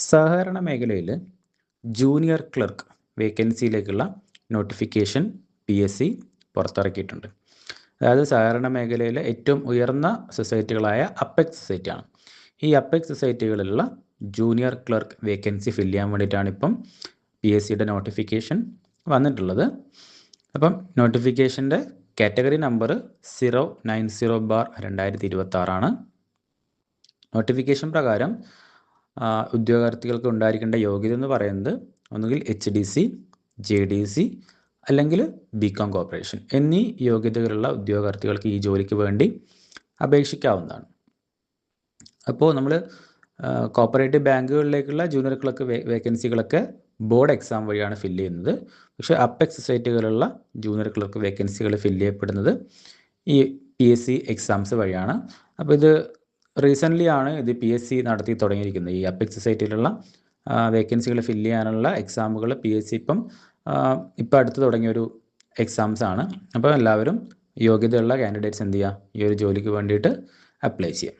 സഹകരണ മേഖലയിൽ junior clerk വേക്കൻസിയിലേക്കുള്ള notification PSC പുറത്തിറക്കിയിട്ടുണ്ട്. അതായത് സഹകരണ മേഖലയിലെ ഏറ്റവും ഉയർന്ന സൊസൈറ്റികളായ അപ്പെക്സ് സൊസൈറ്റിയാണ്. ഈ അപ്പെക്സ് സൊസൈറ്റികളിലുള്ള ജൂനിയർ ക്ലർക്ക് വേക്കൻസി ഫില്ല് ചെയ്യാൻ വേണ്ടിയിട്ടാണ് ഇപ്പം PSCയുടെ നോട്ടിഫിക്കേഷൻ വന്നിട്ടുള്ളത്. അപ്പം നോട്ടിഫിക്കേഷൻ്റെ കാറ്റഗറി നമ്പർ 090/2026 നോട്ടിഫിക്കേഷൻ പ്രകാരം ഉദ്യോഗാർത്ഥികൾക്ക് ഉണ്ടായിരിക്കേണ്ട യോഗ്യത എന്ന് പറയുന്നത് ഒന്നുകിൽ HDC, JDC അല്ലെങ്കിൽ BCom കോർപ്പറേഷൻ എന്നീ യോഗ്യതകളുള്ള ഉദ്യോഗാർത്ഥികൾക്ക് ഈ ജോലിക്ക് വേണ്ടി അപേക്ഷിക്കാവുന്നതാണ്. അപ്പോൾ നമ്മൾ കോപ്പറേറ്റീവ് ബാങ്കുകളിലേക്കുള്ള ജൂനിയർ ക്ലർക്ക് വേക്കൻസികളൊക്കെ ബോർഡ് എക്സാം വഴിയാണ് ഫില്ല് ചെയ്യുന്നത്. പക്ഷേ അപ്പെക്സ് സൊസൈറ്റികളുള്ള ജൂനിയർ ക്ലർക്ക് വേക്കൻസികൾ ഫില്ല് ചെയ്യപ്പെടുന്നത് ഈ PSC എക്സാംസ് വഴിയാണ്. അപ്പോൾ ഇത് റീസെൻ്റ്ലി ആണ് ഇത് PSC നടത്തി തുടങ്ങിയിരിക്കുന്നത്. ഈ അപ്പെക്സ് സൊസൈറ്റിയിലുള്ള വേക്കൻസികൾ ഫില്ല് ചെയ്യാനുള്ള എക്സാമുകൾ PSC ഇപ്പം അടുത്ത് തുടങ്ങിയൊരു എക്സാംസ് ആണ്. അപ്പോൾ എല്ലാവരും യോഗ്യതയുള്ള കാൻഡിഡേറ്റ്സ് എന്ത് ചെയ്യുക, ഈ ഒരു ജോലിക്ക് വേണ്ടിയിട്ട് അപ്ലൈ ചെയ്യുക.